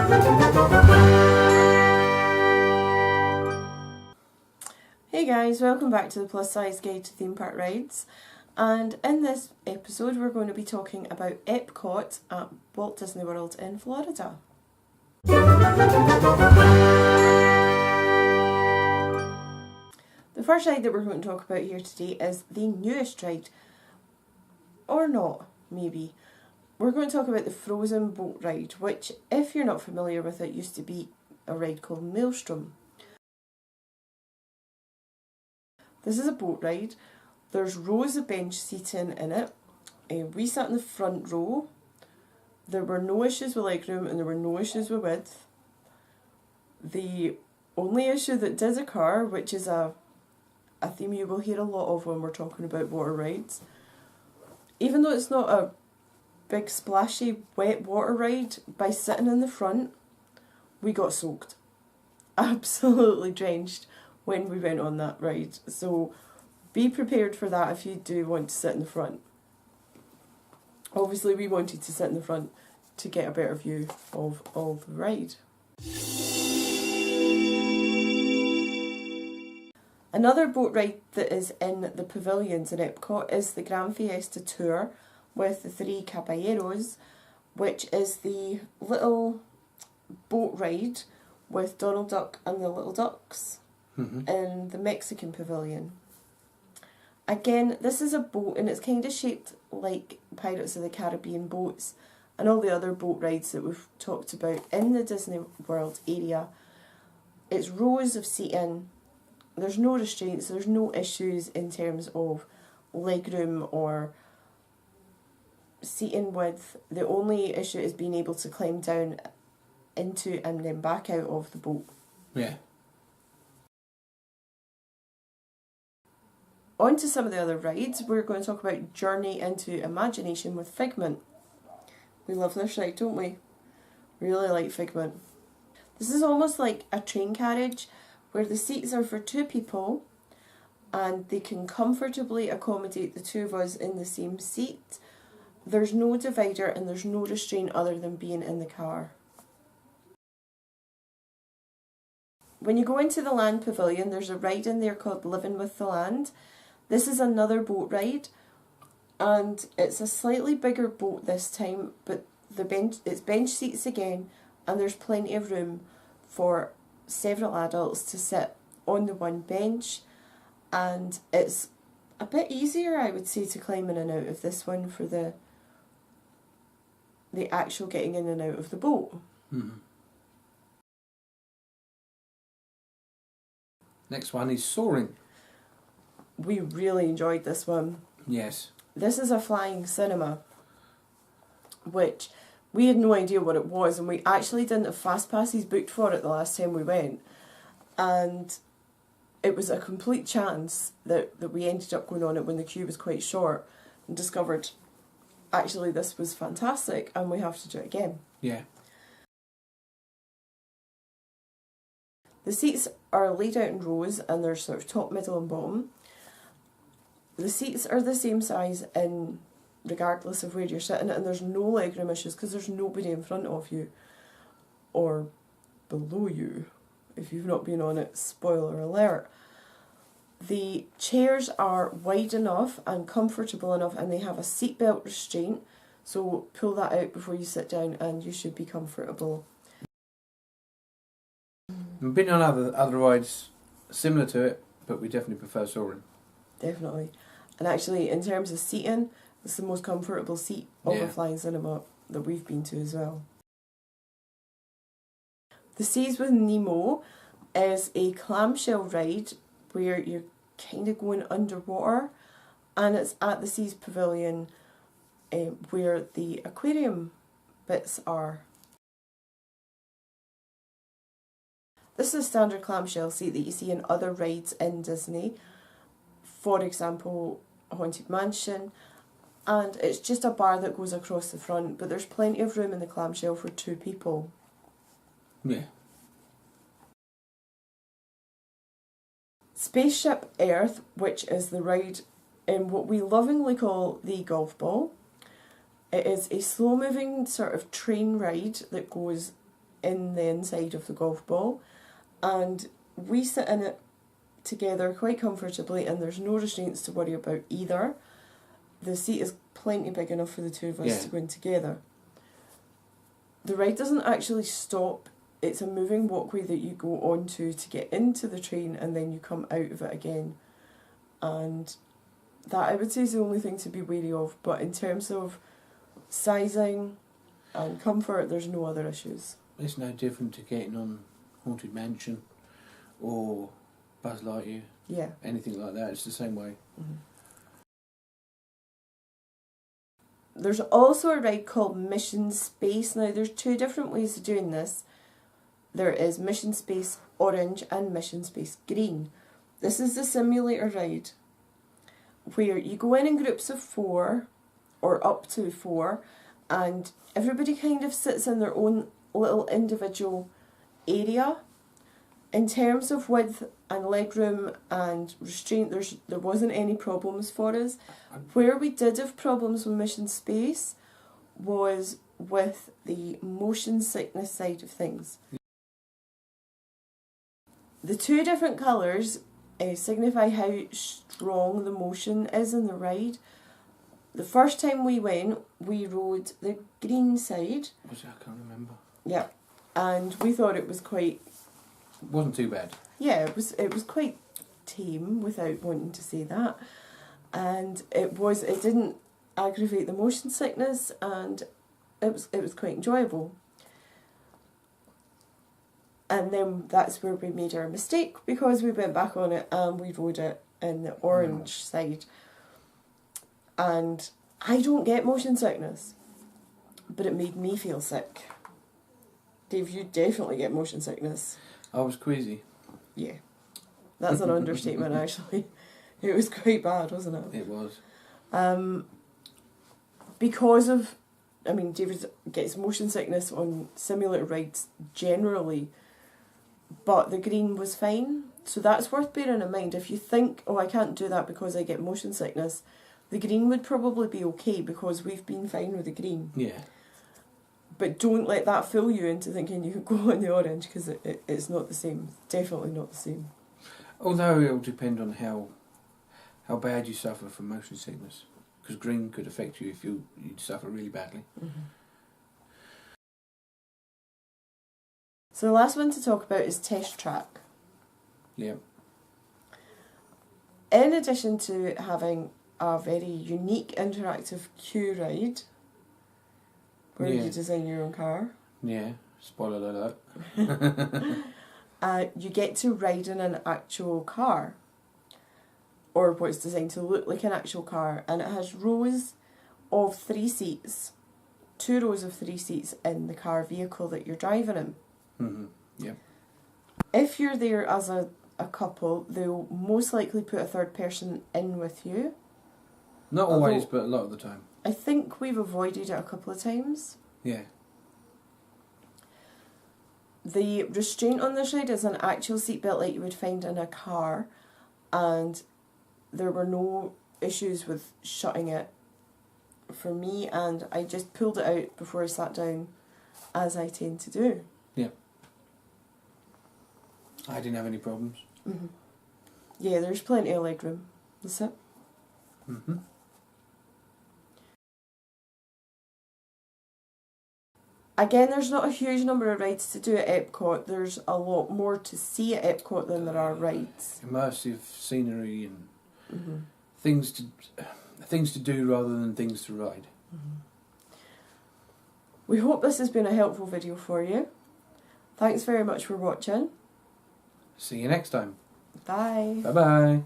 Hey guys, welcome back to the Plus Size Guide to Theme Park Rides, and in this episode we're going to be talking about Epcot at Walt Disney World in Florida. The first ride that we're going to talk about here today is the newest ride, or not, maybe. We're going to talk about the Frozen Boat Ride, which, if you're not familiar with it, used to be a ride called Maelstrom. This is a boat ride. There's rows of bench seating in it. We sat in the front row. There were no issues with legroom and there were no issues with width. The only issue that did occur, which is a theme you will hear a lot of when we're talking about water rides, even though it's not a big splashy wet water ride, by sitting in the front we got soaked. Absolutely drenched when we went on that ride, so be prepared for that if you do want to sit in the front. Obviously we wanted to sit in the front to get a better view of all the ride. Another boat ride that is in the pavilions in Epcot is the Grand Fiesta Tour with the Three Caballeros, which is the little boat ride with Donald Duck and the Little Ducks in the Mexican pavilion. Again, this is a boat and it's kind of shaped like Pirates of the Caribbean boats and all the other boat rides that we've talked about in the Disney World area. It's rows of seating. There's no restraints, there's no issues in terms of legroom or seating width. The only issue is being able to climb down into and then back out of the boat. Yeah. On to some of the other rides. We're going to talk about Journey into Imagination with Figment. We love this ride, don't we? Really like Figment. This is almost like a train carriage where the seats are for two people and they can comfortably accommodate the two of us in the same seat. There's no divider and there's no restraint other than being in the car. When you go into the Land Pavilion, there's a ride in there called Living with the Land. This is another boat ride, and it's a slightly bigger boat this time, but it's bench seats again, and there's plenty of room for several adults to sit on the one bench, and it's a bit easier, I would say, to climb in and out of this one for the actual getting in and out of the boat. Next one is Soaring. We really enjoyed this one. Yes. This is a flying cinema, which we had no idea what it was, and we actually didn't have fast passes booked for it the last time we went, and it was a complete chance that we ended up going on it when the queue was quite short and discovered actually this was fantastic and we have to do it again. Yeah. The seats are laid out in rows and they're sort of top, middle and bottom. The seats are the same size regardless of where you're sitting, and there's no legroom issues because there's nobody in front of you or below you if you've not been on it, spoiler alert. The chairs are wide enough and comfortable enough, and they have a seatbelt restraint, so pull that out before you sit down and you should be comfortable. We've been on other rides similar to it, but we definitely prefer Soaring. Definitely. And actually, in terms of seating, it's the most comfortable seat of a flying cinema that we've been to as well. The Seas with Nemo is a clamshell ride where you're kind of going underwater, and it's at the Seas Pavilion where the aquarium bits are. This is a standard clamshell seat that you see in other rides in Disney, for example Haunted Mansion, and it's just a bar that goes across the front, but there's plenty of room in the clamshell for two people. Yeah. Spaceship Earth, which is the ride in what we lovingly call the golf ball. It is a slow moving sort of train ride that goes in the inside of the golf ball, and we sit in it together quite comfortably, and there's no restraints to worry about either. The seat is plenty big enough for the two of us to go in together. The ride doesn't actually stop. It's a moving walkway that you go onto to get into the train, and then you come out of it again. And that, I would say, is the only thing to be wary of. But in terms of sizing and comfort, there's no other issues. It's no different to getting on Haunted Mansion or Buzz Lightyear. Yeah. Anything like that. It's the same way. Mm-hmm. There's also a ride called Mission Space. Now, there's two different ways of doing this. There is Mission Space Orange and Mission Space Green. This is the simulator ride where you go in groups of 4 or up to 4, and everybody kind of sits in their own little individual area. In terms of width and legroom and restraint, there wasn't any problems for us. Where we did have problems with Mission Space was with the motion sickness side of things. The two different colours signify how strong the motion is in the ride. The first time we went, we rode the green side. Was it? I can't remember. Yeah, and we thought it was quite... It wasn't too bad. Yeah, it was quite tame, without wanting to say that. And it didn't aggravate the motion sickness, and it was quite enjoyable. And then that's where we made our mistake, because we went back on it and we rode it in the orange side. And I don't get motion sickness, but it made me feel sick. Dave, you definitely get motion sickness. I was queasy. Yeah. That's an understatement, actually. It was quite bad, wasn't it? It was. Because of... I mean, David gets motion sickness on simulator rides generally, but the green was fine. So that's worth bearing in mind. If you think, oh, I can't do that because I get motion sickness, the green would probably be okay, because we've been fine with the green. Yeah. But don't let that fool you into thinking you can go on the orange, because it's not the same. Definitely not the same. Although it'll depend on how bad you suffer from motion sickness, because green could affect you if you suffer really badly. Mm-hmm. So the last one to talk about is Test Track. Yeah. In addition to having a very unique interactive queue ride, where you design your own car. Yeah, spoiler alert. You get to ride in an actual car, or what's designed to look like an actual car, and it has rows of 3 seats, 2 rows of 3 seats in the car vehicle that you're driving in. Mm-hmm. Yeah. If you're there as a couple, they'll most likely put a third person in with you. Not always, but a lot of the time. I think we've avoided it a couple of times. Yeah. The restraint on this ride is an actual seatbelt like you would find in a car, and there were no issues with shutting it for me, and I just pulled it out before I sat down, as I tend to do. Yeah. I didn't have any problems. Mm-hmm. Yeah, there's plenty of legroom. That's it. Mm-hmm. Again, there's not a huge number of rides to do at Epcot. There's a lot more to see at Epcot than there are rides. Immersive scenery and things to do rather than things to ride. Mm-hmm. We hope this has been a helpful video for you. Thanks very much for watching. See you next time. Bye. Bye-bye.